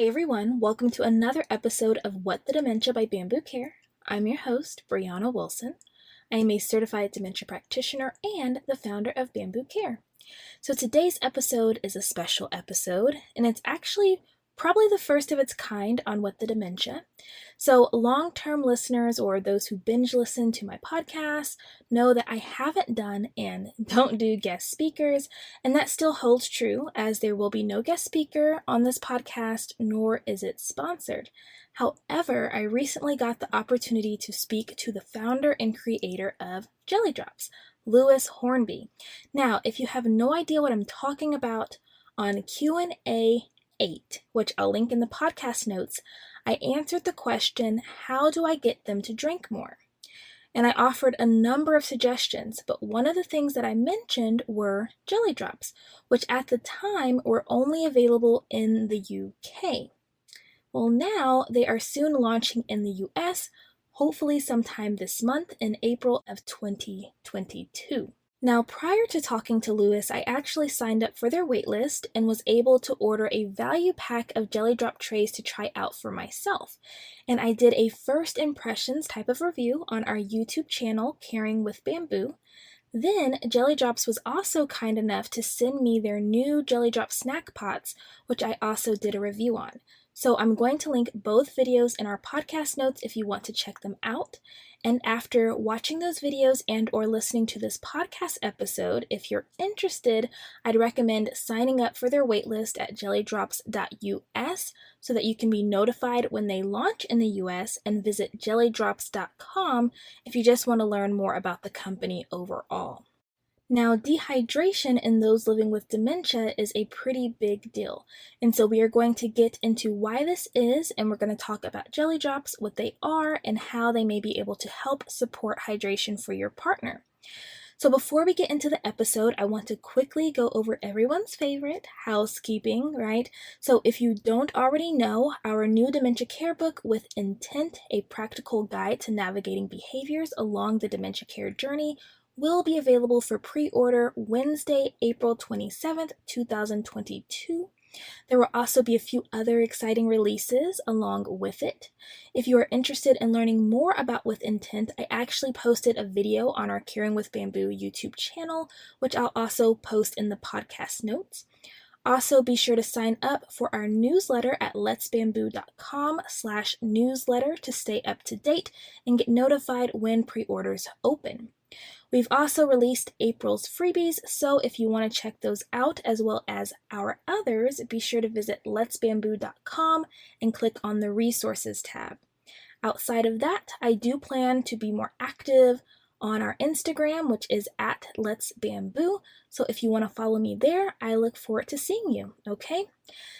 Hey everyone, welcome to another episode of What the Dementia by Bambu Care. I'm your host, Brianna Wilson. I am a certified dementia practitioner and the founder of Bambu Care. So today's episode is a special episode, and it's actually probably the first of its kind on What the Dementia. So long-term listeners or those who binge listen to my podcast know that I haven't done and don't do guest speakers, and that still holds true as there will be no guest speaker on this podcast, nor is it sponsored. However, I recently got the opportunity to speak to the founder and creator of Jelly Drops, Lewis Hornby. Now, if you have no idea what I'm talking about, on Q&A 8, which I'll link in the podcast notes, I answered the question, how do I get them to drink more? And I offered a number of suggestions, but one of the things that I mentioned were jelly drops, which at the time were only available in the UK. Well, now they are soon launching in the US, hopefully sometime this month in April of 2022. Now, prior to talking to Lewis, I actually signed up for their waitlist and was able to order a value pack of jelly drop trays to try out for myself. And I did a first impressions type of review on our YouTube channel, Caring with Bamboo. Then, Jelly Drops was also kind enough to send me their new Jelly Drop snack pots, which I also did a review on. So I'm going to link both videos in our podcast notes if you want to check them out. And after watching those videos and or listening to this podcast episode, if you're interested, I'd recommend signing up for their waitlist at jellydrops.us so that you can be notified when they launch in the US, and visit jellydrops.com if you just want to learn more about the company overall. Now, dehydration in those living with dementia is a pretty big deal, and so we are going to get into why this is, and we're going to talk about jelly drops, what they are, and how they may be able to help support hydration for your partner. So before we get into the episode, I want to quickly go over everyone's favorite, housekeeping, right? So if you don't already know, our new dementia care book, With Intent, a practical guide to navigating behaviors along the dementia care journey, will be available for pre-order Wednesday, April 27th, 2022. There will also be a few other exciting releases along with it. If you are interested in learning more about With Intent, I actually posted a video on our Caring with Bamboo YouTube channel, which I'll also post in the podcast notes. Also, be sure to sign up for our newsletter at letsbamboo.com/newsletter to stay up to date and get notified when pre-orders open. We've also released April's freebies, so if you want to check those out as well as our others, be sure to visit letsbamboo.com and click on the resources tab. Outside of that, I do plan to be more active on our Instagram, which is at letsbamboo. So if you want to follow me there, I look forward to seeing you, okay?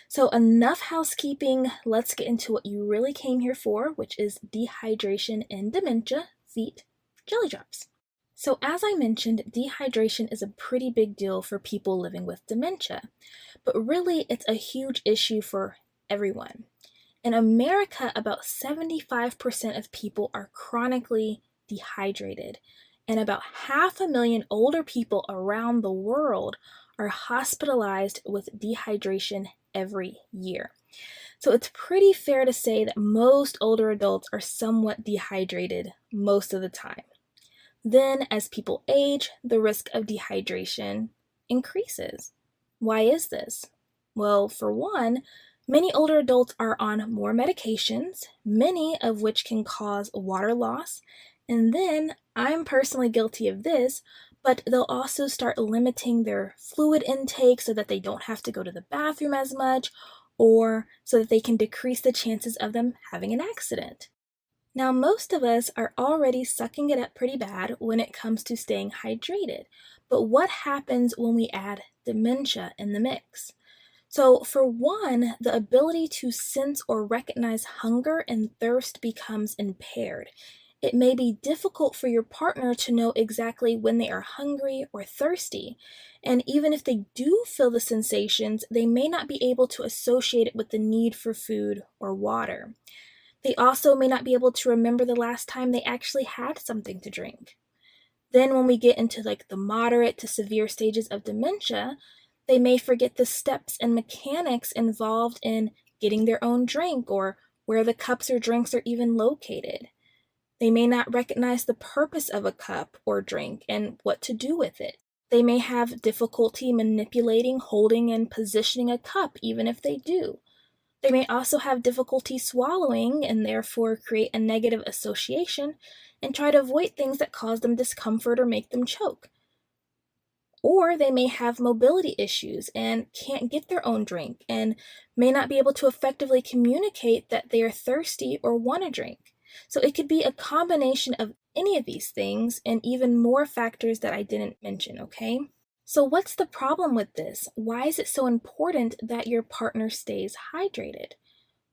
So enough housekeeping, let's get into what you really came here for, which is dehydration in dementia, jelly drops. So as I mentioned, dehydration is a pretty big deal for people living with dementia, but really it's a huge issue for everyone. In America, about 75% of people are chronically dehydrated, and about 500,000 older people around the world are hospitalized with dehydration every year. So it's pretty fair to say that most older adults are somewhat dehydrated most of the time. Then, as people age, the risk of dehydration increases. Why is this? Well, for one, many older adults are on more medications, many of which can cause water loss. And then, I'm personally guilty of this, but they'll also start limiting their fluid intake so that they don't have to go to the bathroom as much, or so that they can decrease the chances of them having an accident. Now, most of us are already sucking it up pretty bad when it comes to staying hydrated, but what happens when we add dementia in the mix? So, for one, the ability to sense or recognize hunger and thirst becomes impaired. It may be difficult for your partner to know exactly when they are hungry or thirsty, and even if they do feel the sensations, they may not be able to associate it with the need for food or water. They also may not be able to remember the last time they actually had something to drink. Then when we get into the moderate to severe stages of dementia, they may forget the steps and mechanics involved in getting their own drink or where the cups or drinks are even located. They may not recognize the purpose of a cup or drink and what to do with it. They may have difficulty manipulating, holding, and positioning a cup, even if they do. They may also have difficulty swallowing and therefore create a negative association and try to avoid things that cause them discomfort or make them choke. Or they may have mobility issues and can't get their own drink and may not be able to effectively communicate that they are thirsty or want a drink. So it could be a combination of any of these things and even more factors that I didn't mention, okay? So what's the problem with this? Why is it so important that your partner stays hydrated?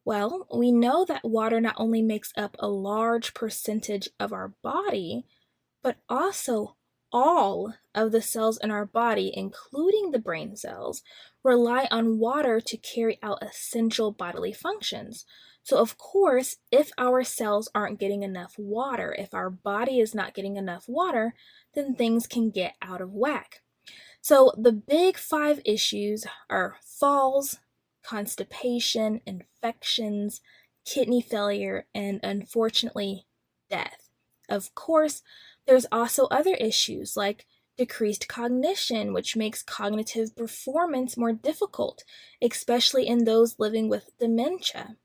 Well, we know that water not only makes up a large percentage of our body, but also all of the cells in our body, including the brain cells, rely on water to carry out essential bodily functions. So of course, if our cells aren't getting enough water, if our body is not getting enough water, then things can get out of whack. So the big 5 issues are falls, constipation, infections, kidney failure, and unfortunately, death. Of course, there's also other issues like decreased cognition, which makes cognitive performance more difficult, especially in those living with dementia.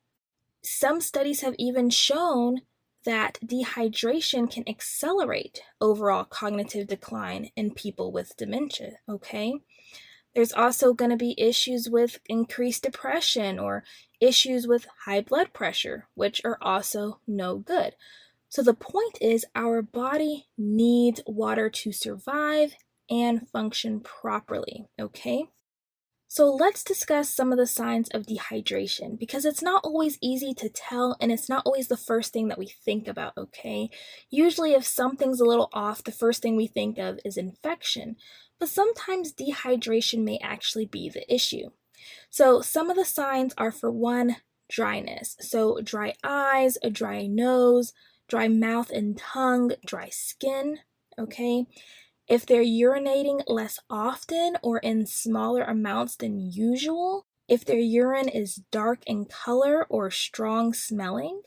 Some studies have even shown that dehydration can accelerate overall cognitive decline in people with dementia, okay? There's also going to be issues with increased depression or issues with high blood pressure, which are also no good. So the point is our body needs water to survive and function properly, okay? So let's discuss some of the signs of dehydration because it's not always easy to tell and it's not always the first thing that we think about, okay? Usually if something's a little off, the first thing we think of is infection, but sometimes dehydration may actually be the issue. So some of the signs are, for one, dryness. So dry eyes, a dry nose, dry mouth and tongue, dry skin, okay? If they're urinating less often or in smaller amounts than usual, if their urine is dark in color or strong smelling,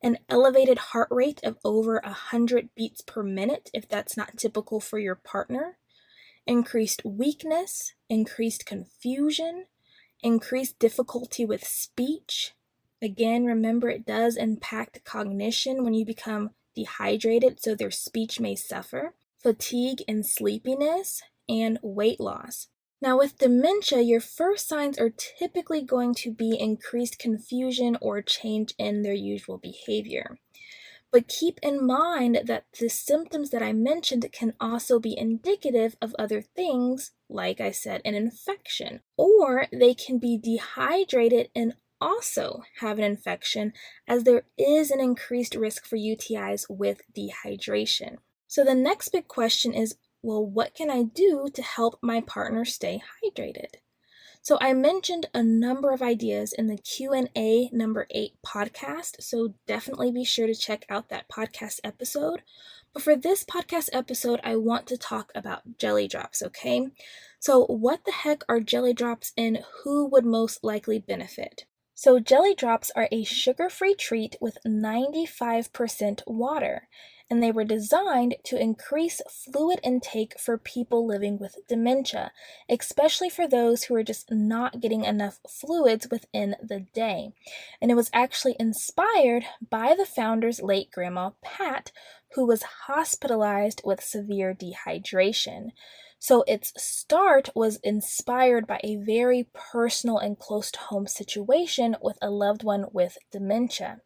an elevated heart rate of over 100 beats per minute, if that's not typical for your partner, increased weakness, increased confusion, increased difficulty with speech. Again, remember it does impact cognition when you become dehydrated, so their speech may suffer. Fatigue and sleepiness, and weight loss. Now with dementia, your first signs are typically going to be increased confusion or change in their usual behavior. But keep in mind that the symptoms that I mentioned can also be indicative of other things, like I said, an infection, or they can be dehydrated and also have an infection, as there is an increased risk for UTIs with dehydration. So the next big question is, well, what can I do to help my partner stay hydrated? So I mentioned a number of ideas in the Q&A number 8 podcast, so definitely be sure to check out that podcast episode. But for this podcast episode, I want to talk about jelly drops, okay? So what the heck are jelly drops and who would most likely benefit? So jelly drops are a sugar-free treat with 95% water, and they were designed to increase fluid intake for people living with dementia, especially for those who are just not getting enough fluids within the day. And it was actually inspired by the founder's late grandma, Pat, who was hospitalized with severe dehydration. So its start was inspired by a very personal and close-to-home situation with a loved one with dementia.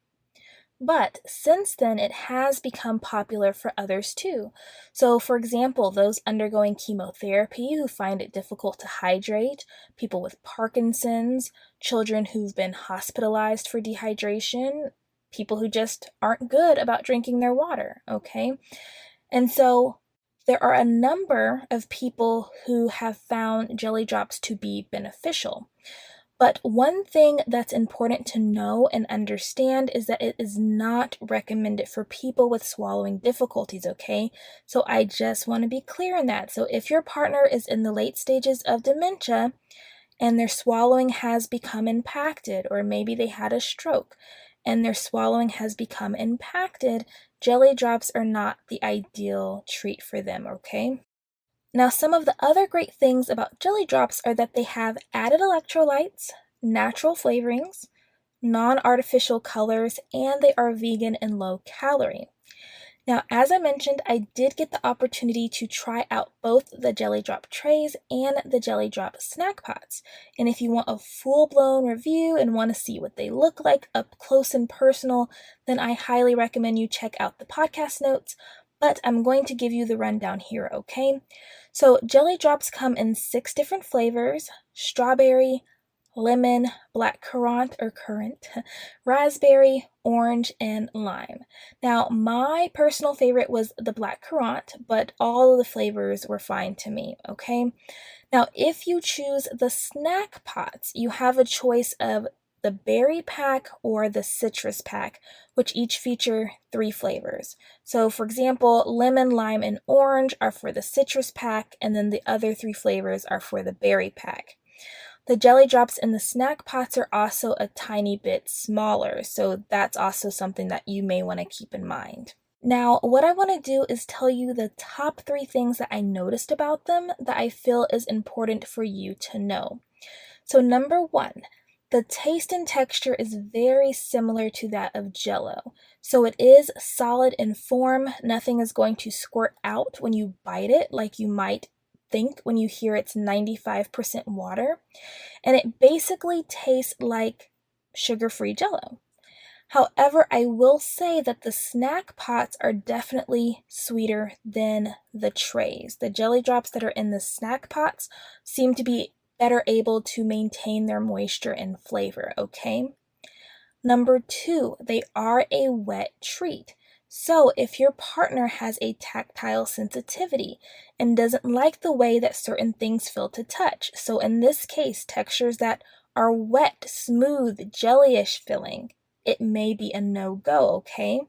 But since then, it has become popular for others too. So for example, those undergoing chemotherapy who find it difficult to hydrate, people with Parkinson's, children who've been hospitalized for dehydration, people who just aren't good about drinking their water, okay? And so there are a number of people who have found jelly drops to be beneficial. But one thing that's important to know and understand is that it is not recommended for people with swallowing difficulties, okay? So I just want to be clear on that. So if your partner is in the late stages of dementia, and their swallowing has become impacted, or maybe they had a stroke and their swallowing has become impacted, jelly drops are not the ideal treat for them, okay? Now, some of the other great things about jelly drops are that they have added electrolytes, natural flavorings, non-artificial colors, and they are vegan and low calorie. Now, as I mentioned, I did get the opportunity to try out both the jelly drop trays and the jelly drop snack pots. And if you want a full-blown review and want to see what they look like up close and personal, then I highly recommend you check out the podcast notes. But I'm going to give you the rundown here, okay? So jelly drops come in 6 different flavors: strawberry, lemon, blackcurrant or currant, raspberry, orange, and lime. Now, my personal favorite was the blackcurrant, but all of the flavors were fine to me, okay? Now, if you choose the snack pots, you have a choice of the berry pack or the citrus pack, which each feature 3 flavors. So, for example, lemon, lime, and orange are for the citrus pack, and then the other 3 flavors are for the berry pack. The jelly drops in the snack pots are also a tiny bit smaller, so that's also something that you may want to keep in mind. Now, what I want to do is tell you the top 3 things that I noticed about them that I feel is important for you to know. So number 1, the taste and texture is very similar to that of Jell-O. So it is solid in form. Nothing is going to squirt out when you bite it like you might think when you hear it's 95% water, and it basically tastes like sugar-free Jell-O. However, I will say that the snack pots are definitely sweeter than the trays. The jelly drops that are in the snack pots seem to be better able to maintain their moisture and flavor, okay? Number 2, they are a wet treat. So if your partner has a tactile sensitivity and doesn't like the way that certain things feel to touch, so in this case, textures that are wet, smooth, jellyish feeling, it may be a no-go, okay?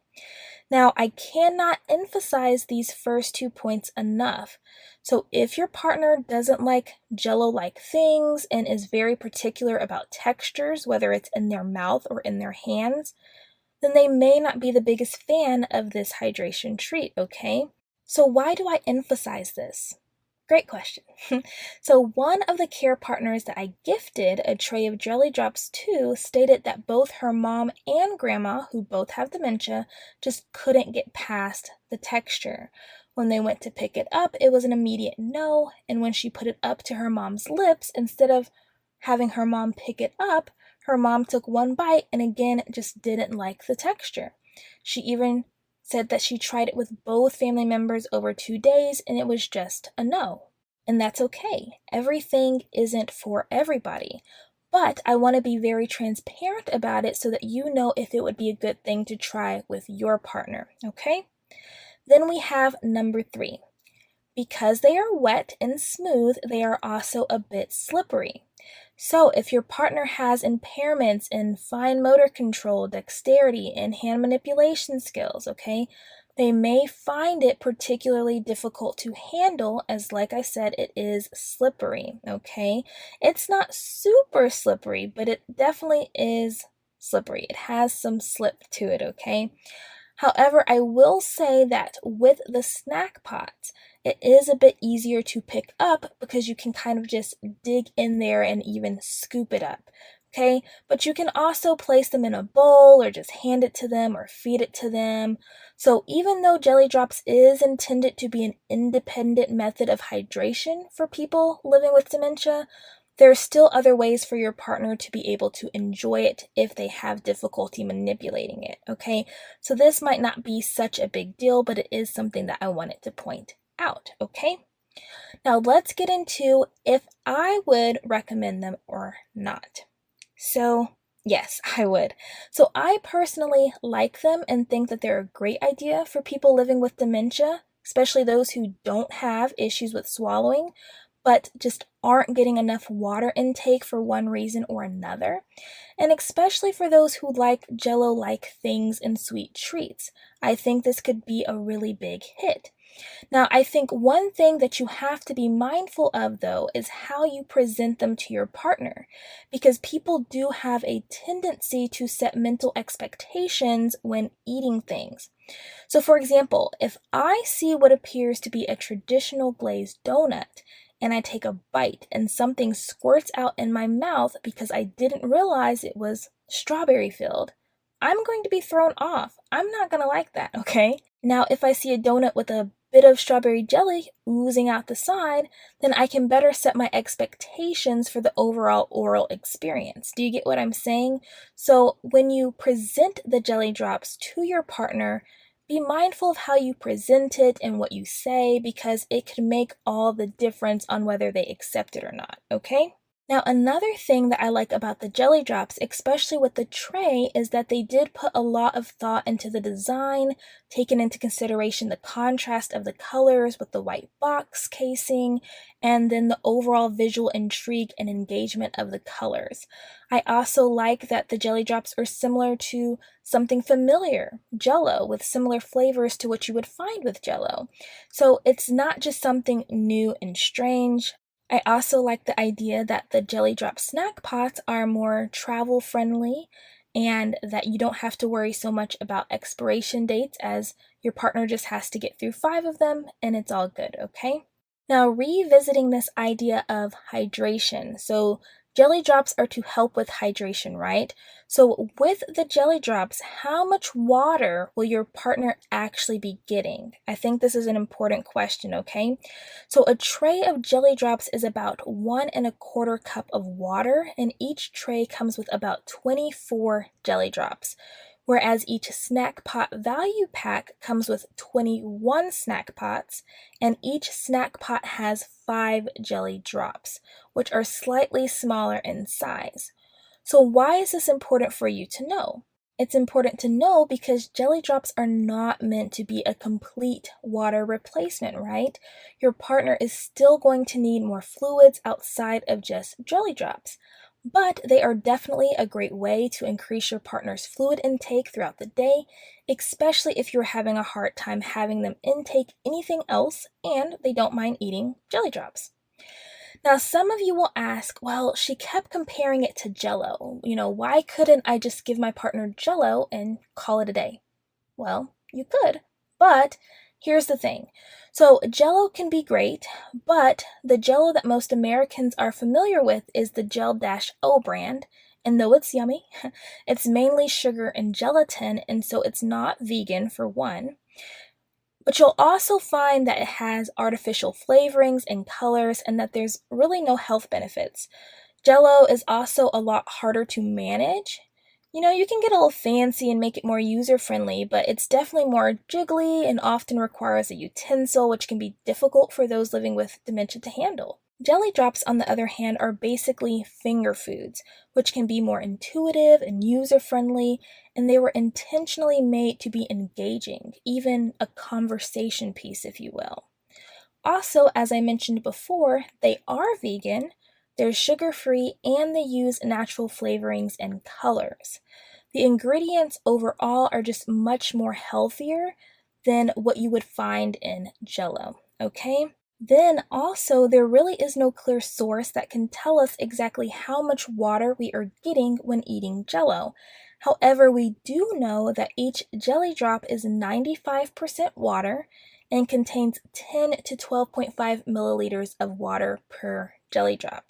Now, I cannot emphasize these first 2 points enough. So if your partner doesn't like Jell-O-like things and is very particular about textures, whether it's in their mouth or in their hands, then they may not be the biggest fan of this hydration treat, okay? So why do I emphasize this? Great question. So one of the care partners that I gifted a tray of jelly drops to stated that both her mom and grandma, who both have dementia, just couldn't get past the texture. When they went to pick it up, it was an immediate no, and when she put it up to her mom's lips, instead of having her mom pick it up, her mom took one bite and again just didn't like the texture. She even said that she tried it with both family members over 2 days and it was just a no. And that's okay. Everything isn't for everybody. But I want to be very transparent about it so that you know if it would be a good thing to try with your partner, okay? Then we have number 3. Because they are wet and smooth, they are also a bit slippery. So if your partner has impairments in fine motor control, dexterity, and hand manipulation skills, okay, they may find it particularly difficult to handle as, like I said, it is slippery, okay? It's not super slippery, but it definitely is slippery. It has some slip to it, okay? However, I will say that with the snack pots, it is a bit easier to pick up because you can kind of just dig in there and even scoop it up, okay? But you can also place them in a bowl or just hand it to them or feed it to them. So even though jelly drops is intended to be an independent method of hydration for people living with dementia, there are still other ways for your partner to be able to enjoy it if they have difficulty manipulating it, okay? So this might not be such a big deal, but it is something that I wanted to point out, okay? Now let's get into if I would recommend them or not. So yes, I would. So I personally like them and think that they're a great idea for people living with dementia, especially those who don't have issues with swallowing, but just aren't getting enough water intake for one reason or another. And especially for those who like Jell-O-like things and sweet treats, I think this could be a really big hit. Now, I think one thing that you have to be mindful of, though, is how you present them to your partner, because people do have a tendency to set mental expectations when eating things. So, for example, if I see what appears to be a traditional glazed donut and I take a bite and something squirts out in my mouth because I didn't realize it was strawberry filled, I'm going to be thrown off. I'm not going to like that, okay? Now, if I see a donut with a bit of strawberry jelly oozing out the side, then I can better set my expectations for the overall oral experience. Do you get what I'm saying? So, when you present the jelly drops to your partner, be mindful of how you present it and what you say, because it can make all the difference on whether they accept it or not, okay? Now, another thing that I like about the jelly drops, especially with the tray, is that they did put a lot of thought into the design, taking into consideration the contrast of the colors with the white box casing, and then the overall visual intrigue and engagement of the colors. I also like that the jelly drops are similar to something familiar, Jell-O, with similar flavors to what you would find with Jell-O. So it's not just something new and strange. I also like the idea that the jelly drop snack pots are more travel friendly and that you don't have to worry so much about expiration dates, as your partner just has to get through 5 of them and it's all good, okay? Now, revisiting this idea of hydration. So, jelly drops are to help with hydration, right? So, with the jelly drops, how much water will your partner actually be getting? I think this is an important question, okay? So, a tray of jelly drops is about 1 1/4 cup of water, and each tray comes with about 24 jelly drops, whereas each snack pot value pack comes with 21 snack pots, and each snack pot has 5 jelly drops, which are slightly smaller in size. So why is this important for you to know? It's important to know because jelly drops are not meant to be a complete water replacement, right? Your partner is still going to need more fluids outside of just jelly drops. But they are definitely a great way to increase your partner's fluid intake throughout the day, especially if you're having a hard time having them intake anything else and they don't mind eating jelly drops. Now, some of you will ask, well, she kept comparing it to Jell-O. Why couldn't I just give my partner Jell-O and call it a day? Well, you could, but here's the thing. So, Jell-O can be great, but the Jell-O that most Americans are familiar with is the Gel-O brand, and though it's yummy, it's mainly sugar and gelatin, and so it's not vegan for one. But you'll also find that it has artificial flavorings and colors, and that there's really no health benefits. Jell-O is also a lot harder to manage. You can get a little fancy and make it more user-friendly, but it's definitely more jiggly and often requires a utensil, which can be difficult for those living with dementia to handle. Jelly drops, on the other hand, are basically finger foods, which can be more intuitive and user-friendly, and they were intentionally made to be engaging, even a conversation piece, if you will. Also, as I mentioned before, they are vegan, they're sugar-free, and they use natural flavorings and colors. The ingredients overall are just much more healthier than what you would find in Jell-O, okay? Then also, there really is no clear source that can tell us exactly how much water we are getting when eating Jell-O. However, we do know that each jelly drop is 95% water and contains 10 to 12.5 milliliters of water per jelly drop.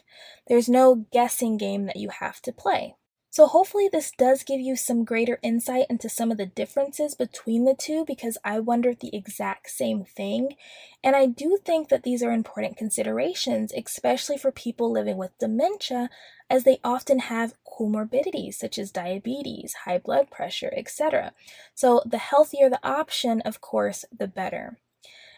There's no guessing game that you have to play. So hopefully this does give you some greater insight into some of the differences between the two, because I wondered the exact same thing. And I do think that these are important considerations, especially for people living with dementia, as they often have comorbidities such as diabetes, high blood pressure, etc. So the healthier the option, of course, the better.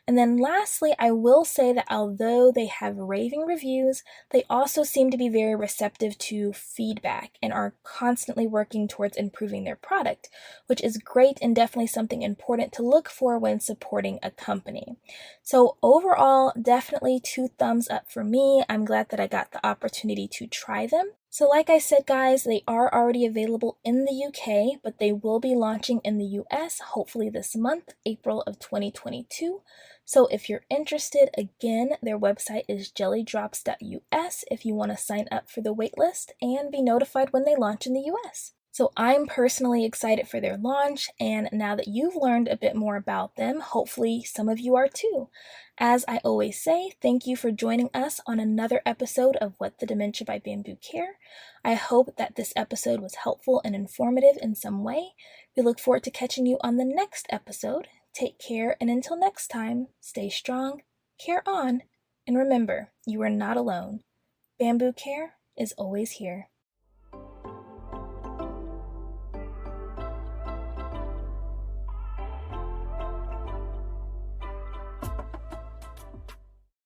And then lastly, I will say that although they have raving reviews, they also seem to be very receptive to feedback and are constantly working towards improving their product, which is great and definitely something important to look for when supporting a company. So overall, definitely 2 thumbs up for me. I'm glad that I got the opportunity to try them. So like I said, guys, they are already available in the UK, but they will be launching in the US hopefully this month, April of 2022. So if you're interested, again, their website is jellydrops.us if you want to sign up for the waitlist and be notified when they launch in the US. So I'm personally excited for their launch, and now that you've learned a bit more about them, hopefully some of you are too. As I always say, thank you for joining us on another episode of What the Dementia by Bambu Care. I hope that this episode was helpful and informative in some way. We look forward to catching you on the next episode. Take care, and until next time, stay strong, care on, and remember, you are not alone. Bambu Care is always here.